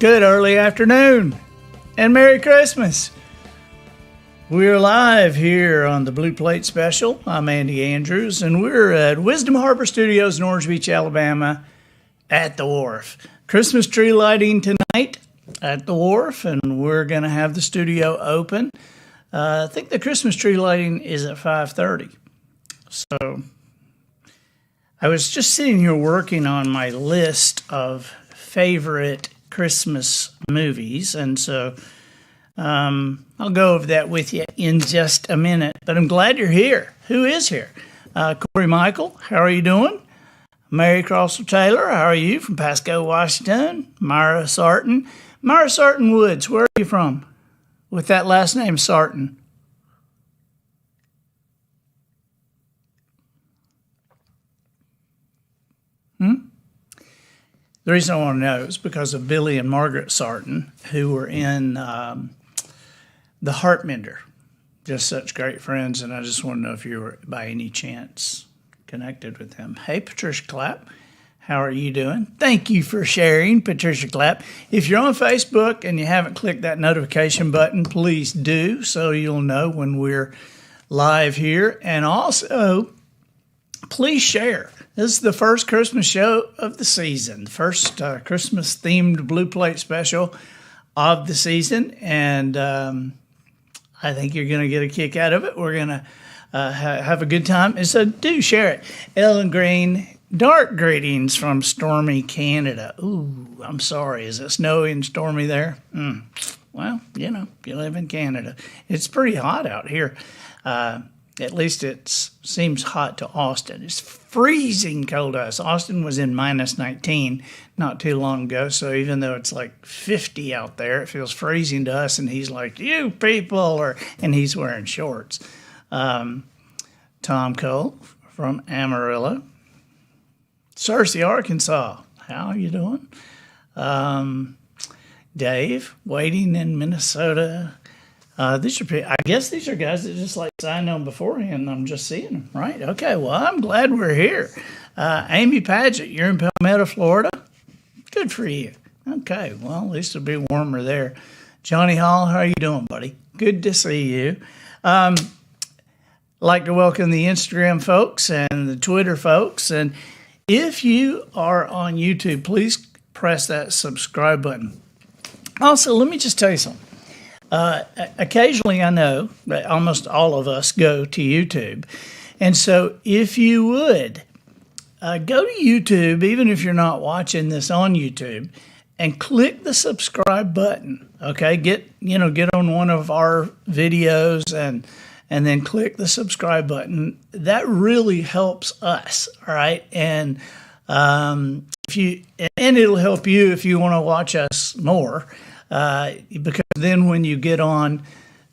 Good early afternoon and Merry Christmas. We're live here on the Blue Plate Special. I'm Andy Andrews, and we're at Wisdom Harbor Studios in Orange Beach, Alabama at the wharf. Christmas tree lighting tonight at the wharf, and we're going to have the studio open. I think the Christmas tree lighting is at 5:30. So I was just sitting here working on my list of favorite Christmas movies, and so I'll go over that with you in just a minute. But I'm glad you're here. Who is here? Corey Michael, how are you doing? Mary Crossell Taylor, how are you? From Pasco, Washington. Myra Sarton. Myra Sarton Woods, where are you from? With that last name, Sarton. The reason I want to know is because of Billy and Margaret Sarton, who were in The Heartmender. Just such great friends, and I just want to know if you were by any chance connected with them. Hey, Patricia Clapp, how are you doing? Thank you for sharing, Patricia Clapp. If you're on Facebook and you haven't clicked that notification button, please do, so you'll know when we're live here. And also, please share. This is the first Christmas show of the season, the first Christmas-themed Blue Plate Special of the season, and I think you're going to get a kick out of it. We're going to have a good time, and so do share it. Ellen Green, dark greetings from stormy Canada. Ooh, I'm sorry. Is it snowy and stormy there? Well, you know, you live in Canada. It's pretty hot out here. At least it seems hot to Austin. It's freezing cold to us. Austin was in minus 19 not too long ago, so even though it's like 50 out there, it feels freezing to us, and he's like, you people, and he's wearing shorts. Tom Cole from Amarillo. Searcy, Arkansas, how are you doing? Dave, waiting in Minnesota. I guess these are guys that just like signed on beforehand. I'm just seeing them, right? Okay, well, I'm glad we're here. Amy Paget, you're in Palmetto, Florida. Good for you. Okay, well, at least it'll be warmer there. Johnny Hall, how are you doing, buddy? Good to see you. Like to welcome the Instagram folks and the Twitter folks. And if you are on YouTube, please press that subscribe button. Also, let me just tell you something. Occasionally, I know that almost all of us go to YouTube. And so if you would, go to YouTube, even if you're not watching this on YouTube, and click the subscribe button, okay? Get on one of our videos and then click the subscribe button. That really helps us, all right? And it'll help you if you want to watch us more. Because then when you get on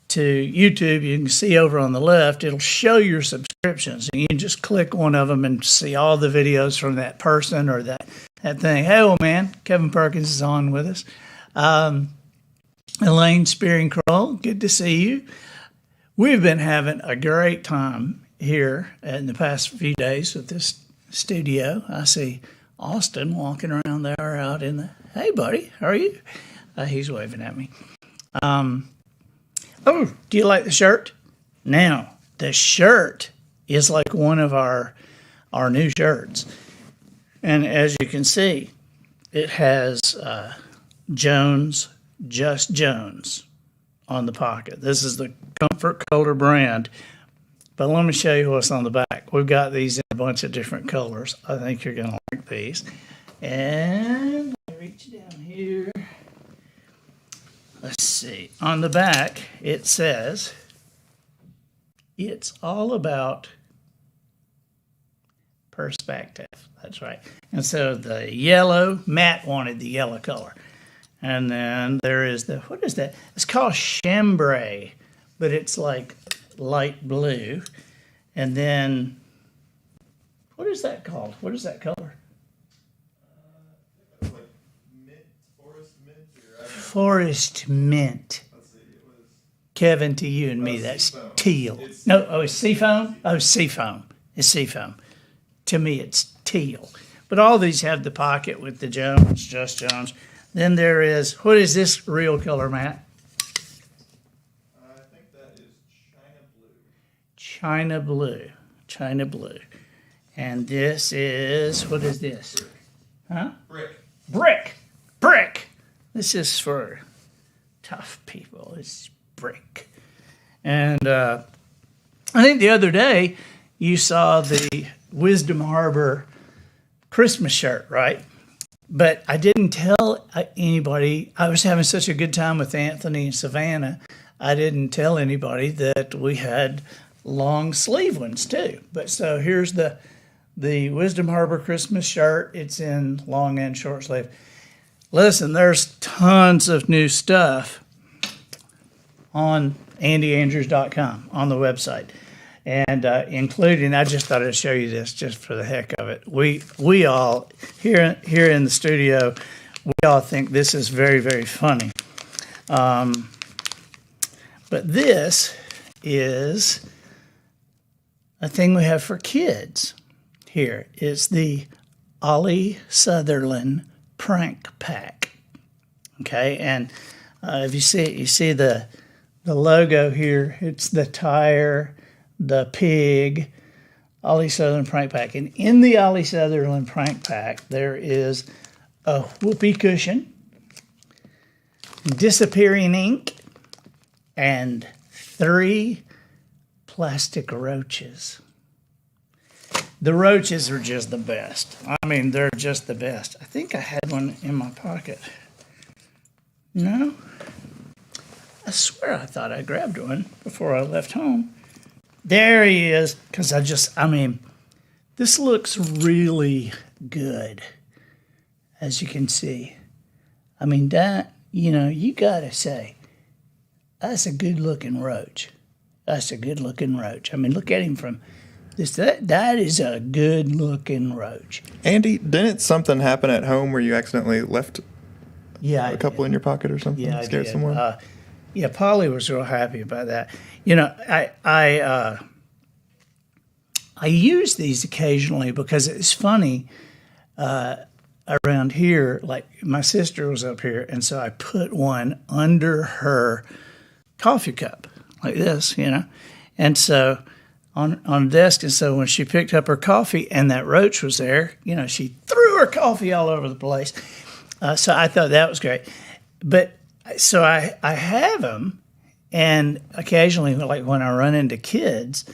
to YouTube, you can see over on the left, it'll show your subscriptions. And you can just click one of them and see all the videos from that person or that thing. Hey, old man, Kevin Perkins is on with us. Elaine Spearing-Kroll, good to see you. We've been having a great time here in the past few days with this studio. I see Austin walking around there out in the, hey, buddy, how are you? He's waving at me. Oh, do you like the shirt? Now, the shirt is like one of our new shirts. And as you can see, it has Jones, Just Jones on the pocket. This is the Comfort Color brand. But let me show you what's on the back. We've got these in a bunch of different colors. I think you're going to like these. And let me reach down here. Let's see. On the back, it says, it's all about perspective. That's right. And so the yellow, Matt wanted the yellow color. And then there is what is that? It's called chambray, but it's like light blue. And then, what is that called? What is that color? Forest mint. Kevin, to you and me, that's teal. It's seafoam? Oh, seafoam. It's seafoam. To me, it's teal. But all these have the pocket with the Jones, Just Jones. Then there is, what is this real color, Matt? I think that is China Blue. China blue. China blue. And this is, what is this? Huh? Brick. Brick. Brick. This is for tough people. It's brick. And I think the other day you saw the Wisdom Harbor Christmas shirt, right? But I didn't tell anybody. I was having such a good time with Anthony and Savannah. I didn't tell anybody that we had long sleeve ones too. But so here's the Wisdom Harbor Christmas shirt. It's in long and short sleeve. Listen, there's tons of new stuff on andyandrews.com on the website. And including, I just thought I'd show you this just for the heck of it. We all, here in the studio, we all think this is very, very funny. But this is a thing we have for kids here. It's the Ollie Sutherland Prank Pack. Okay, and if you see it, you see the logo here. It's the tire, the pig, Ollie Sutherland Prank Pack. And in the Ollie Sutherland Prank Pack, there is a whoopee cushion, disappearing ink, and 3 plastic roaches. The roaches are just the best. I mean, they're just the best. I think I had one in my pocket. No? I swear I thought I grabbed one before I left home. There he is, because this looks really good, as you can see. I mean, that, you got to say, that's a good-looking roach. That's a good-looking roach. I mean, look at him from this. That is a good-looking roach. Andy, didn't something happen at home where you accidentally left a couple in your pocket or something? Yeah, Scared I did. someone? Yeah, Polly was real happy about that. I use these occasionally because it's funny. Around here, like my sister was up here, and so I put one under her coffee cup like this, and so on a desk. And so when she picked up her coffee and that roach was there, she threw her coffee all over the place. So I thought that was great. But so I have them, and occasionally, like when I run into kids,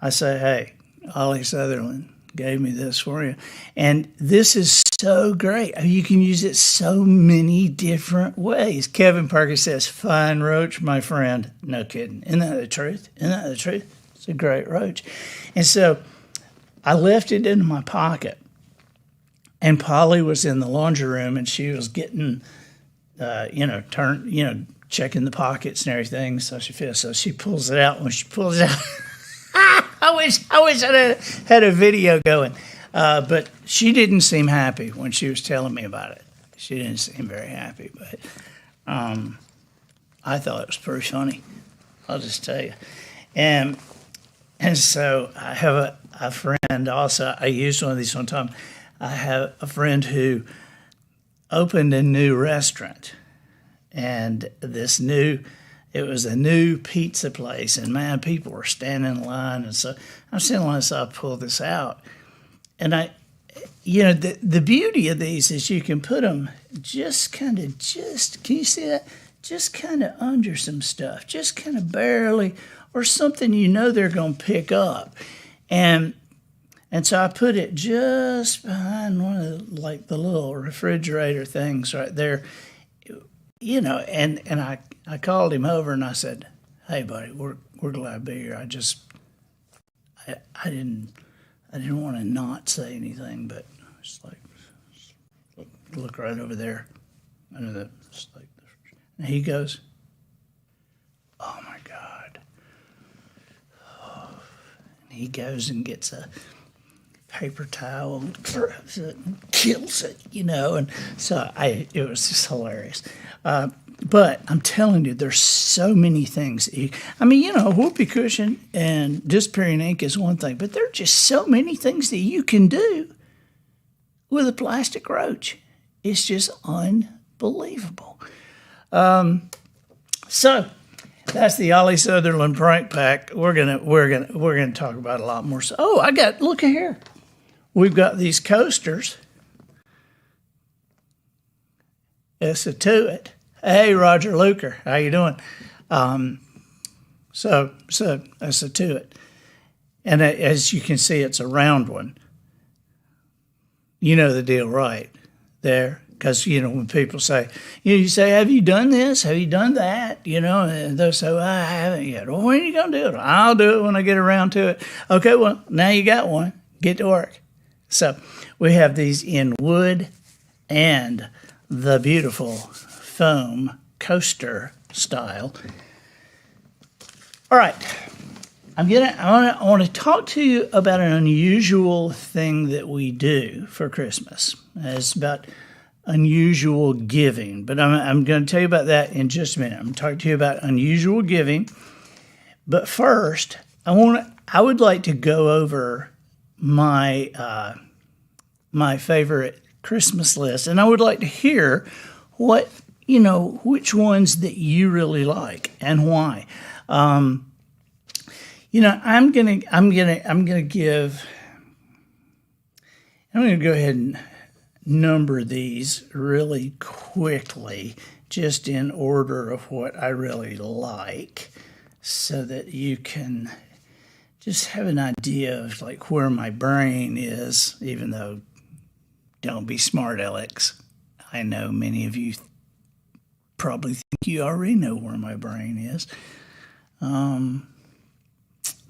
I say, "Hey, Ollie Sutherland gave me this for you." And this is so great. You can use it so many different ways. Kevin Parker says, "Fine roach, my friend." No kidding. Isn't that the truth? Isn't that the truth? It's a great roach. And so I left it in my pocket. And Polly was in the laundry room, and she was getting, checking the pockets and everything. So she pulls it out. When she pulls it out, I wish I had a video going. But she didn't seem happy when she was telling me about it. She didn't seem very happy, but I thought it was pretty funny. I'll just tell you. And so I have a friend also. I used one of these one time. I have a friend who opened a new restaurant, and it was a new pizza place, and man, people were standing in line, and so I'm standing in line, so I pulled this out, and the beauty of these is you can put them can you see that? Just kind of under some stuff, just kind of barely, or something they're going to pick up, and so I put it just behind one of the little refrigerator things right there, and I called him over and I said, "Hey, buddy, we're glad to be here. I didn't want to not say anything, but it's like look right over there under the and he goes, 'Oh my God!' And he goes and gets a paper towel, throws it, and kills it, and so it was just hilarious. But I'm telling you, there's so many things. A whoopee cushion and disappearing ink is one thing, but there are just so many things that you can do with a plastic roach. It's just Unbelievable. So that's the Ollie Sutherland prank pack. We're gonna talk about a lot more. Oh, look at here. We've got these coasters. It's a to it. Hey, Roger Luker, how you doing? So that's a to it. And as you can see, it's a round one. You know the deal, right? There. Because, when people say, you say, have you done this? Have you done that? And they'll say, well, I haven't yet. Well, when are you going to do it? I'll do it when I get around to it. Okay, well, now you got one. Get to work. So we have these in wood and the beautiful foam coaster style. All right. I want to talk to you about an unusual thing that we do for Christmas. It's about unusual giving, but I'm going to tell you about that in just a minute. I'm going to talk to you about unusual giving, but first, I would like to go over my my favorite Christmas list, and I would like to hear which ones that you really like and why. I'm gonna go ahead and number these really quickly, just in order of what I really like, so that you can just have an idea of like where my brain is, even though don't be smart, Alex. I know many of you probably think you already know where my brain is.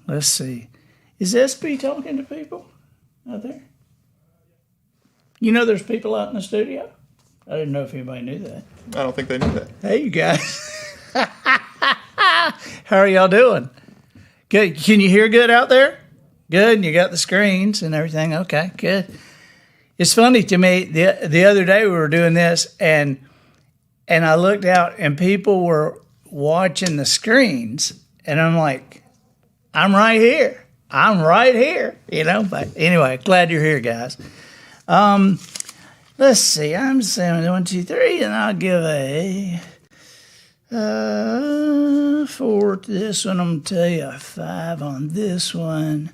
Let's see. Is SB talking to people out there? There's people out in the studio? I didn't know if anybody knew that. I don't think they knew that. Hey, you guys. How are y'all doing? Good. Can you hear good out there? Good. And you got the screens and everything. Okay, good. It's funny to me, the other day we were doing this, and I looked out, and people were watching the screens, and I'm like, I'm right here. But anyway, glad you're here, guys. Let's see. I'm saying 1, 2, 3, and I'll give a 4 to this one. I'm gonna tell you a 5 on this one.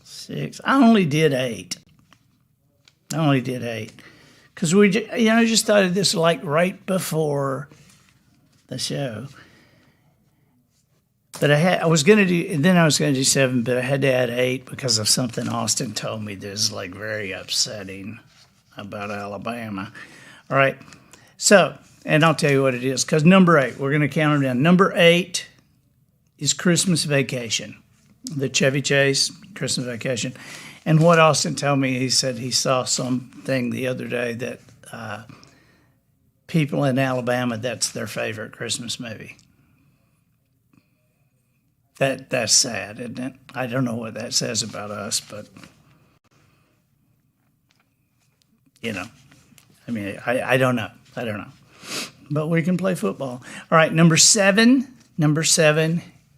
6. I only did 8. Because we just started this like right before the show. But I was going to do 7, but I had to add 8 because of something Austin told me that is like very upsetting about Alabama. All right. So, and I'll tell you what it is, because number 8, we're going to count them down. Number 8 is Christmas Vacation, the Chevy Chase Christmas Vacation. And what Austin told me, he said he saw something the other day that people in Alabama, that's their favorite Christmas movie. That's sad, isn't it? I don't know what that says about us, but I don't know. But we can play football. All right, number 7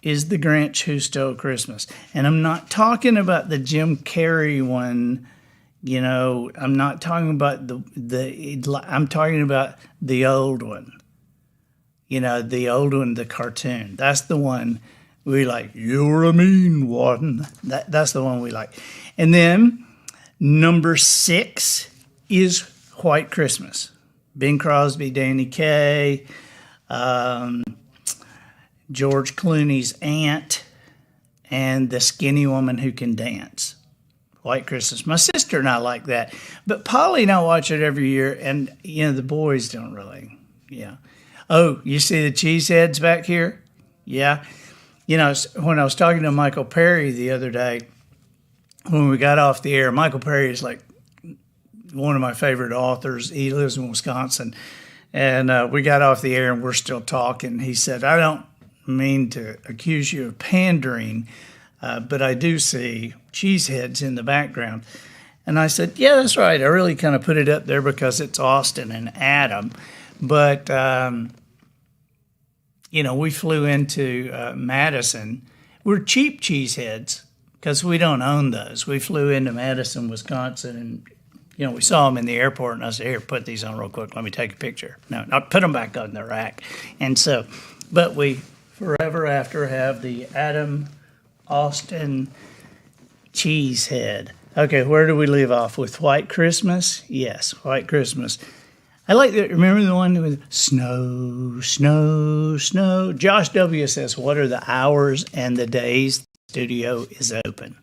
is The Grinch Who Stole Christmas. And I'm not talking about the Jim Carrey one. I'm not talking about I'm talking about the old one. The old one, the cartoon. That's the one we like. You're a mean one. That's the one we like. And then number 6 is White Christmas. Bing Crosby, Danny Kaye, George Clooney's aunt, and the skinny woman who can dance. White Christmas. My sister and I like that. But Polly and I watch it every year, and, the boys don't really. Yeah. Oh, you see the cheeseheads back here? Yeah. When I was talking to Michael Perry the other day, when we got off the air, Michael Perry is like one of my favorite authors. He lives in Wisconsin. And we got off the air, and we're still talking. He said, I don't mean to accuse you of pandering, but I do see cheeseheads in the background. And I said, yeah, that's right. I really kind of put it up there because it's Austin and Adam. But, we flew into Madison. We're cheap cheeseheads because we don't own those. We flew into Madison, Wisconsin, and we saw them in the airport, and I said, here, put these on real quick. Let me take a picture. No, not put them back on the rack. And so, but we forever after have the Adam Austin Cheesehead. Okay, where do we leave off? With White Christmas? Yes, White Christmas. I like that. Remember the one with snow, snow, snow? Josh W. says, what are the hours and the days the studio is open?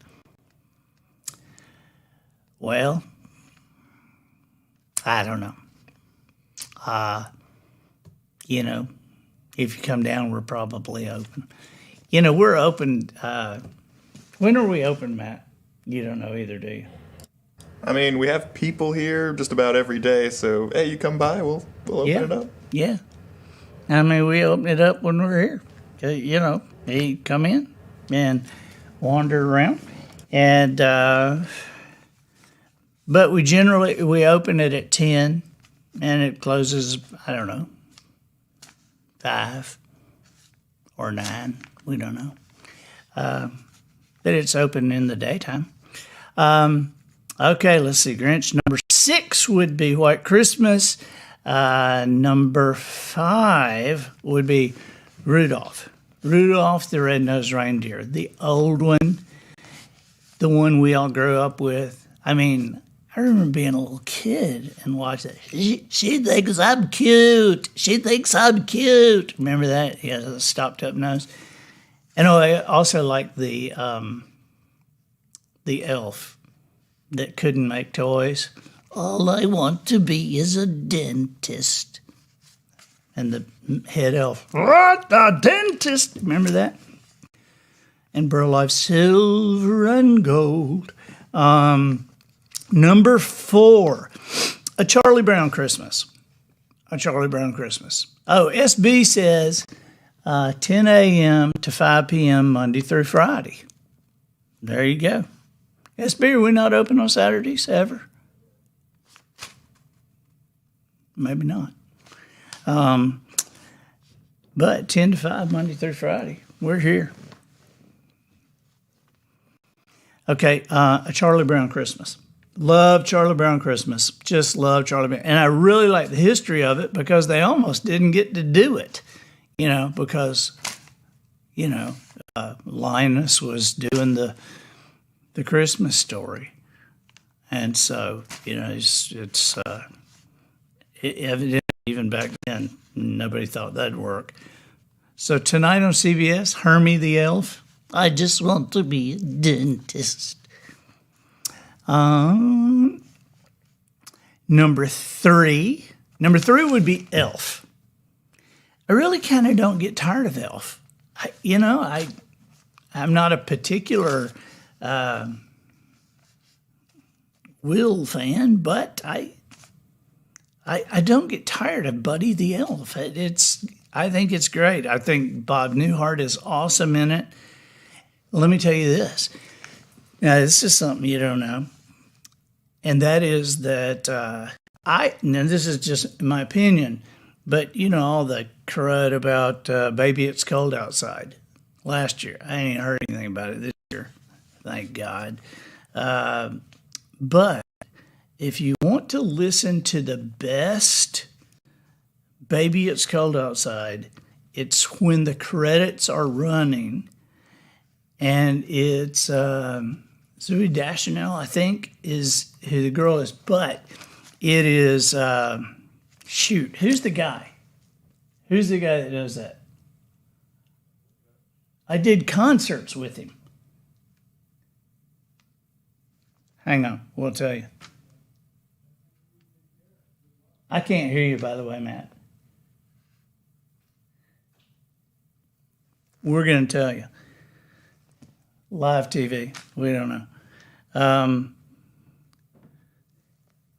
Well, I don't know. If you come down, we're probably open. We're open. When are we open, Matt? You don't know either, do you? I mean, we have people here just about every day, so hey, you come by, we'll open it up. Yeah. I mean, we open it up when we're here. You come in and wander around. And, but we open it at 10 and it closes, I don't know, 5 or 9. We don't know. But it's open in the daytime. Okay, let's see. Grinch. Number 6 would be White Christmas. Number 5 would be Rudolph. Rudolph the Red-Nosed Reindeer. The old one. The one we all grew up with. I mean, I remember being a little kid and watching it. She thinks I'm cute. She thinks I'm cute. Remember that? He has a stopped up nose. And I also like the elf that couldn't make toys. All I want to be is a dentist. And the head elf, what? A dentist? Remember that? And Burl Life, silver and gold. Number 4, A Charlie Brown Christmas. A Charlie Brown Christmas. Oh, SB says 10 a.m. to 5 p.m. Monday through Friday. There you go. SB, are we not open on Saturdays ever? Maybe not. But 10 to 5 Monday through Friday. We're here. Okay, A Charlie Brown Christmas. Love Charlie Brown Christmas. Just love Charlie Brown. And I really like the history of it because they almost didn't get to do it. Because, Linus was doing the Christmas story. And so, it's evident even back then, nobody thought that'd work. So tonight on CBS, Hermie the Elf. I just want to be a dentist. Number 3 would be Elf. I really kind of don't get tired of Elf. I'm not a particular Will fan, but I don't get tired of Buddy the Elf. I think it's great. I think Bob Newhart is awesome in it. Let me tell you this. Now, this is something you don't know. And that is that now this is just my opinion, but all the crud about Baby It's Cold Outside last year. I ain't heard anything about it this year. Thank God. But if you want to listen to the best Baby It's Cold Outside, it's when the credits are running. And it's Zooey Deschanel, I think, is who the girl is. But it is, who's the guy? Who's the guy that does that? I did concerts with him. Hang on, we'll tell you. I can't hear you, by the way, Matt. We're going to tell you. Live TV. We don't know.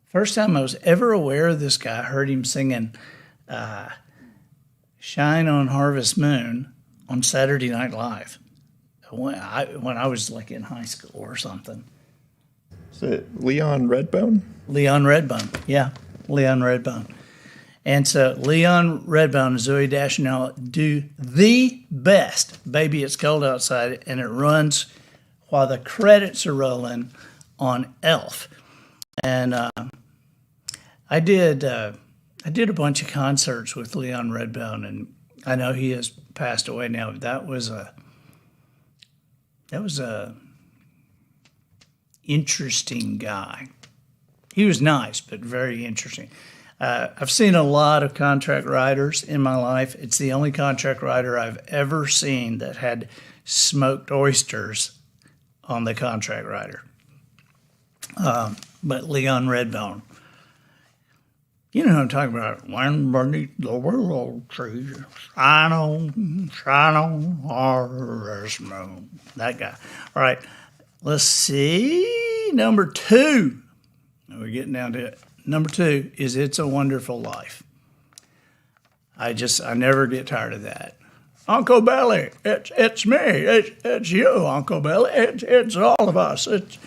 First time I was ever aware of this guy, I heard him singing Shine on Harvest Moon on Saturday Night Live when I was like in high school or something. Is it Leon Redbone? Leon Redbone. Yeah, Leon Redbone. And so Leon Redbone and Zooey Deschanel do the best Baby It's Cold Outside, and it runs while the credits are rolling on Elf. And I did a bunch of concerts with Leon Redbone, and I know he has passed away now. But that was a interesting guy. He was nice, but very interesting. I've seen a lot of contract riders in my life. It's the only contract rider I've ever seen that had smoked oysters on the contract rider. But Leon Redbone, you know what I'm talking about. When beneath the willow tree, shine on, harvest moon. That guy. All right, let's see. Number 2. We're getting down to it. Number 2 is It's a Wonderful Life. I never get tired of that. Uncle Billy, it's me. It's you, Uncle Billy. It's all of us. It's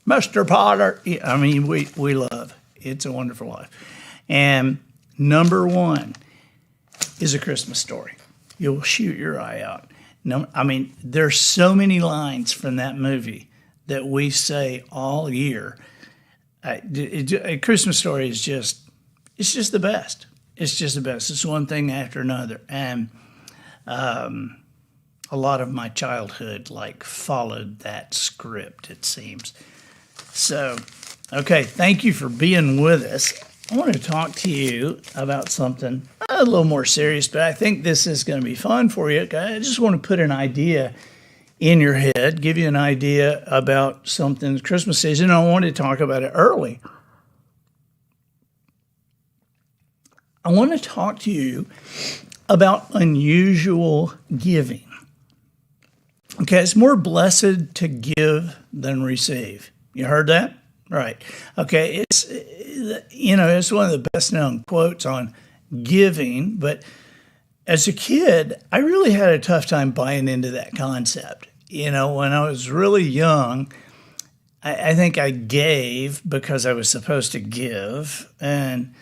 Mr. Potter. I mean, we love It's a Wonderful Life. And number 1 is A Christmas Story. You'll shoot your eye out. No, I mean, there's so many lines from that movie that we say all year. A Christmas Story is it's just the best. It's just the best. It's one thing after another. And a lot of my childhood followed that script, it seems. So, okay, thank you for being with us. I want to talk to you about something a little more serious, but I think this is going to be fun for you. I just want to put an idea in your head, give you an idea about something Christmas season. I want to talk about it early. I want to talk to you about unusual giving. Okay, it's more blessed to give than receive. You heard that? Right. Okay, it's one of the best known quotes on giving, but as a kid, I really had a tough time buying into that concept. When I was really young, I think I gave because I was supposed to give, and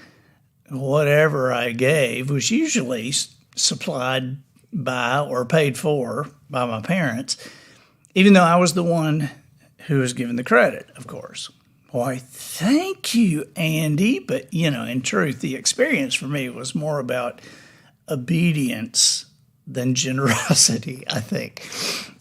whatever I gave was usually supplied by or paid for by my parents, even though I was the one who was given the credit, of course. Why, thank you, Andy. But, in truth, the experience for me was more about obedience than generosity, I think.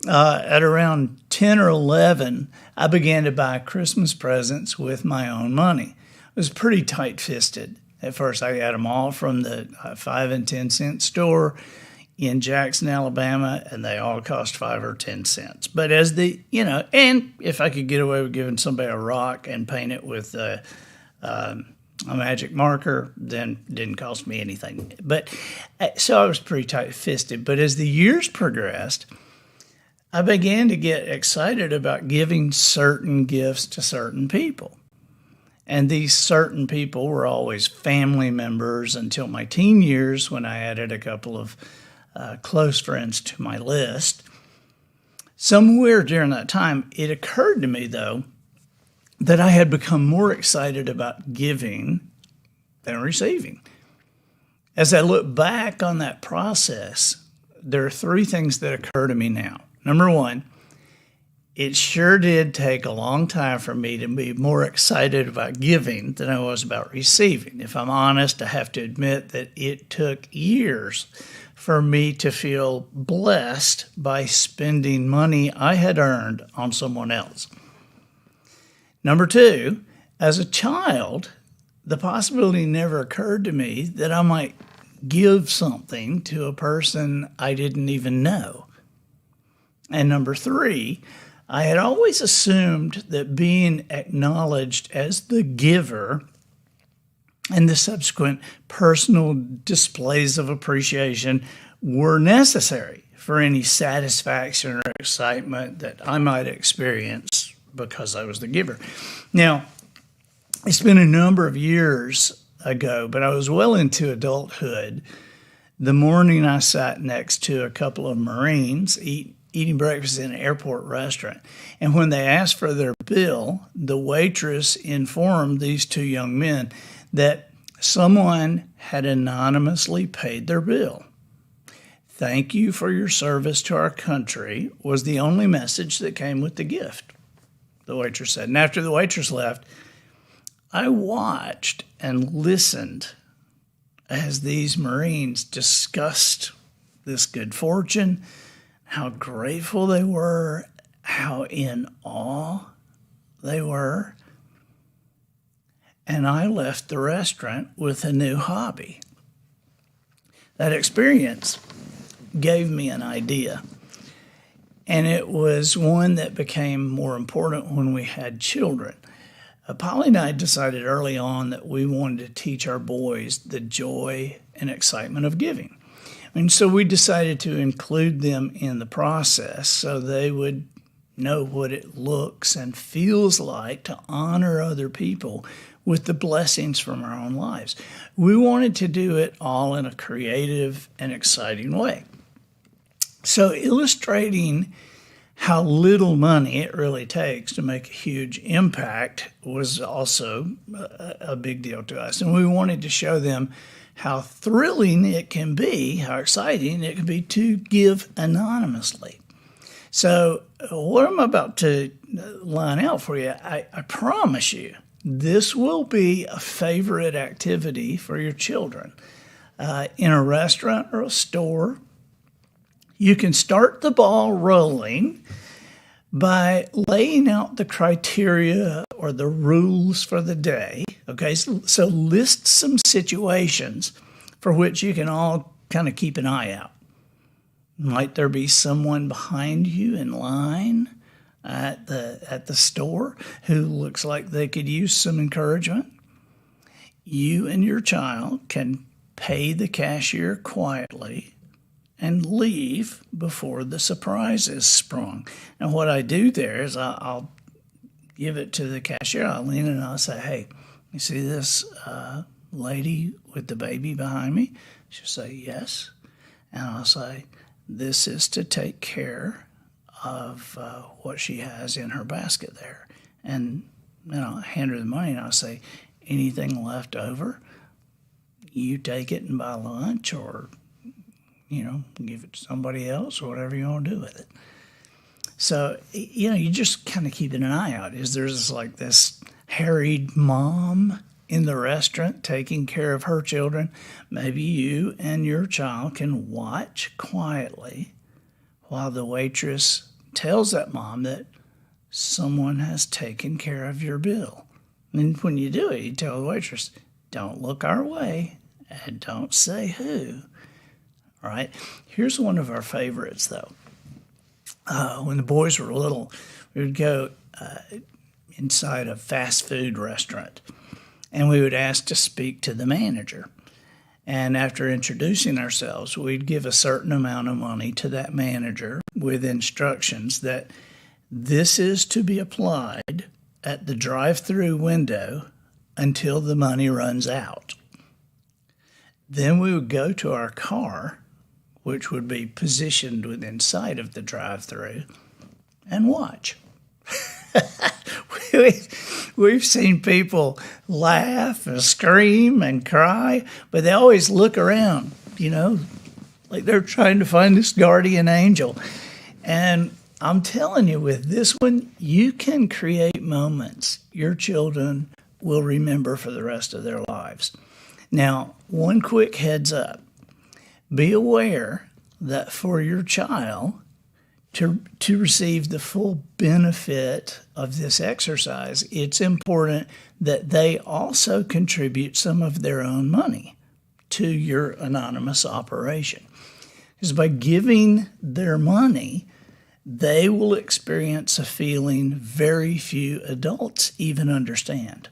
At around 10 or 11, I began to buy Christmas presents with my own money. It was pretty tight-fisted. At first, I got them all from the 5 and 10 cent store in Jackson, Alabama, and they all cost 5 or 10 cents. But and if I could get away with giving somebody a rock and paint it with a magic marker, then it didn't cost me anything. But so I was pretty tight-fisted. But as the years progressed, I began to get excited about giving certain gifts to certain people. And these certain people were always family members until my teen years, when I added a couple of close friends to my list. Somewhere during that time, it occurred to me, though, that I had become more excited about giving than receiving. As I look back on that process, there are 3 things that occur to me now. Number 1, it sure did take a long time for me to be more excited about giving than I was about receiving. If I'm honest, I have to admit that it took years for me to feel blessed by spending money I had earned on someone else. Number 2, as a child, the possibility never occurred to me that I might give something to a person I didn't even know. And number 3, I had always assumed that being acknowledged as the giver and the subsequent personal displays of appreciation were necessary for any satisfaction or excitement that I might experience because I was the giver. Now, it's been a number of years ago, but I was well into adulthood. The morning I sat next to a couple of Marines eating breakfast in an airport restaurant. And when they asked for their bill, the waitress informed these 2 young men that someone had anonymously paid their bill. Thank you for your service to our country was the only message that came with the gift, the waitress said. And after the waitress left, I watched and listened as these Marines discussed this good fortune, how grateful they were, how in awe they were. And I left the restaurant with a new hobby. That experience gave me an idea. And it was one that became more important when we had children. Polly and I decided early on that we wanted to teach our boys the joy and excitement of giving. And so we decided to include them in the process so they would know what it looks and feels like to honor other people with the blessings from our own lives. We wanted to do it all in a creative and exciting way. So illustrating how little money it really takes to make a huge impact was also a big deal to us. And we wanted to show them how thrilling it can be, how exciting it can be to give anonymously. So what I'm about to line out for you, I promise you, this will be a favorite activity for your children. In a restaurant or a store, you can start the ball rolling by laying out the criteria or the rules for the day. Okay, so list some situations for which you can all kind of keep an eye out. Might there be someone behind you in line at the store who looks like they could use some encouragement? You and your child can pay the cashier quietly and leave before the surprise is sprung. And what I do there is I'll give it to the cashier. I'll lean in and I'll say, hey, you see this lady with the baby behind me? She'll say, yes. And I'll say, this is to take care of what she has in her basket there. And then I'll hand her the money and I'll say, anything left over, you take it and buy lunch or, give it to somebody else or whatever you want to do with it. So, you just kind of keeping an eye out. Is there this harried mom in the restaurant taking care of her children? Maybe you and your child can watch quietly while the waitress tells that mom that someone has taken care of your bill. And when you do it, you tell the waitress, don't look our way and don't say who. All right. Here's one of our favorites, though. When the boys were little, we would go inside a fast food restaurant, and we would ask to speak to the manager. And after introducing ourselves, we'd give a certain amount of money to that manager with instructions that this is to be applied at the drive-through window until the money runs out. Then we would go to our car, which would be positioned within sight of the drive-through, and watch. We've seen people laugh and scream and cry, but they always look around, like they're trying to find this guardian angel. And I'm telling you, with this one, you can create moments your children will remember for the rest of their lives. Now, one quick heads up. Be aware that for your child to receive the full benefit of this exercise, it's important that they also contribute some of their own money to your anonymous operation. Because by giving their money, they will experience a feeling very few adults even understand.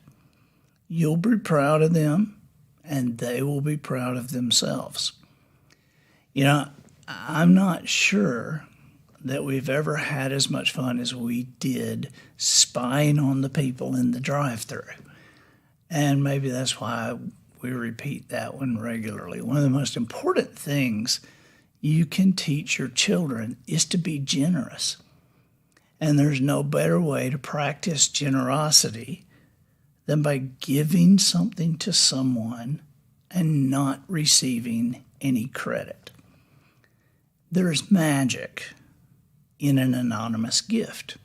You'll be proud of them, and they will be proud of themselves. I'm not sure that we've ever had as much fun as we did spying on the people in the drive-thru. And maybe that's why we repeat that one regularly. One of the most important things you can teach your children is to be generous. And there's no better way to practice generosity than by giving something to someone and not receiving any credit. There is magic in an anonymous gift.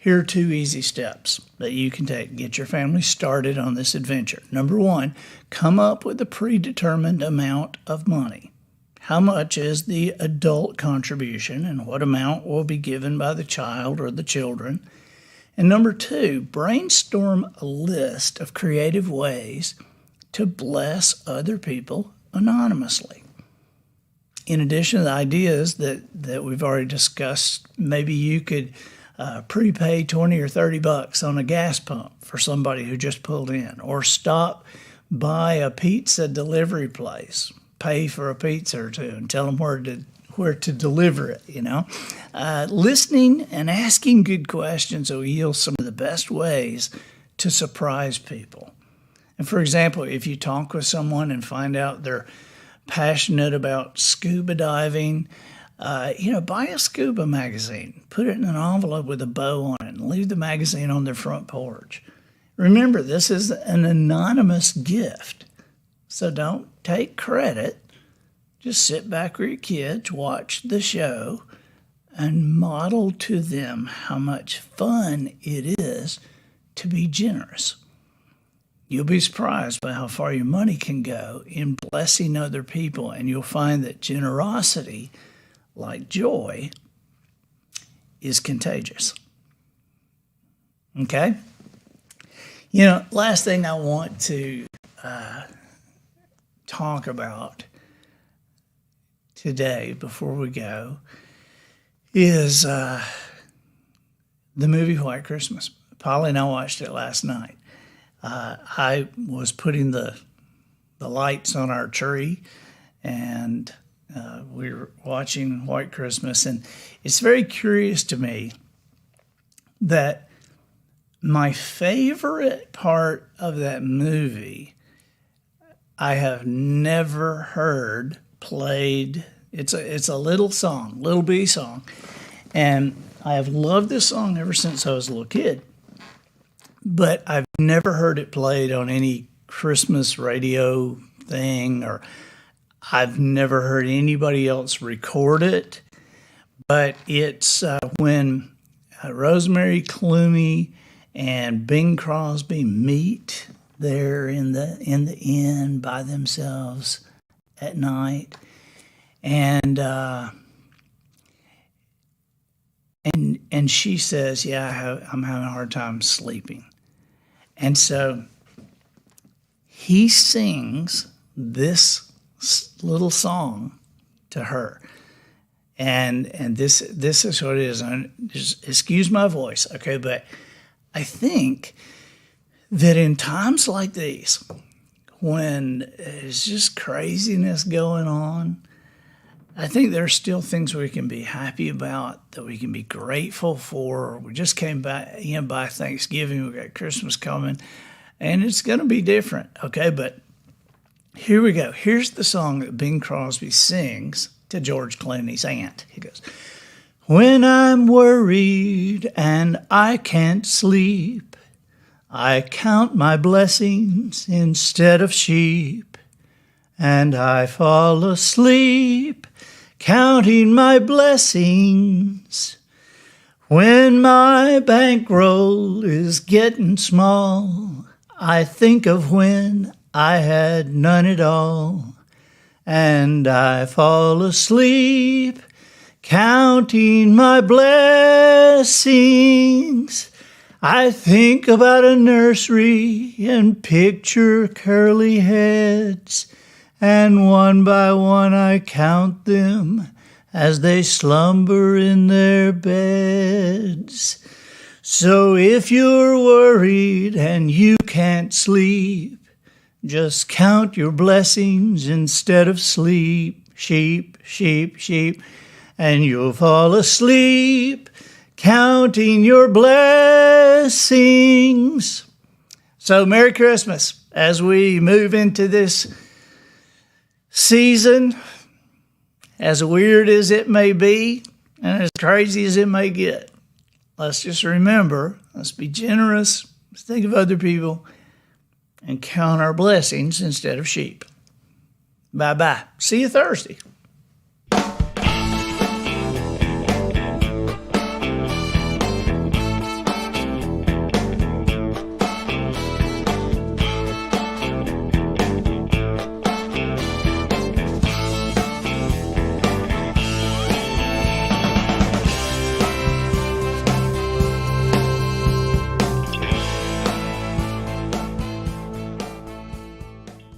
Here are 2 easy steps that you can take to get your family started on this adventure. Number 1, come up with a predetermined amount of money. How much is the adult contribution and what amount will be given by the child or the children? And number 2, brainstorm a list of creative ways to bless other people anonymously. In addition to the ideas that we've already discussed, maybe you could prepay 20 or 30 bucks on a gas pump for somebody who just pulled in, or stop by a pizza delivery place, pay for a pizza or two and tell them where to deliver it, Listening and asking good questions will yield some of the best ways to surprise people. And for example, if you talk with someone and find out they're passionate about scuba diving, buy a scuba magazine, put it in an envelope with a bow on it, and leave the magazine on their front porch. Remember, this is an anonymous gift, so don't take credit. Just sit back with your kids, watch the show, and model to them how much fun it is to be generous. You'll be surprised by how far your money can go in blessing other people, and you'll find that generosity, like joy, is contagious. Okay? Last thing I want to talk about today before we go is the movie White Christmas. Polly and I watched it last night. I was putting the lights on our tree, and we were watching White Christmas, and it's very curious to me that my favorite part of that movie I have never heard played. It's a little song, little bitty song, and I have loved this song ever since I was a little kid. But I've never heard it played on any Christmas radio thing, or I've never heard anybody else record it. But it's when Rosemary Clooney and Bing Crosby meet there in the inn by themselves at night, and she says, "Yeah, I'm having a hard time sleeping." And so he sings this little song to her. And this is what it is. And just excuse my voice, okay? But I think that in times like these, when there's just craziness going on, I think there are still things we can be happy about, that we can be grateful for. We just came back, by Thanksgiving. We got Christmas coming, and it's going to be different, okay? But here we go. Here's the song that Bing Crosby sings to George Clooney's aunt. He goes, "When I'm worried and I can't sleep, I count my blessings instead of sheep, and I fall asleep counting my blessings. When my bankroll is getting small, I think of when I had none at all, and I fall asleep counting my blessings. I think about a nursery and picture curly heads, and one by one I count them as they slumber in their beds. So if you're worried and you can't sleep, just count your blessings instead of sleep. Sheep, sheep, sheep. And you'll fall asleep counting your blessings." So Merry Christmas as we move into this season, as weird as it may be and as crazy as it may get. Let's just remember, let's be generous, let's think of other people, and count our blessings instead of sheep. Bye-bye. See you Thursday.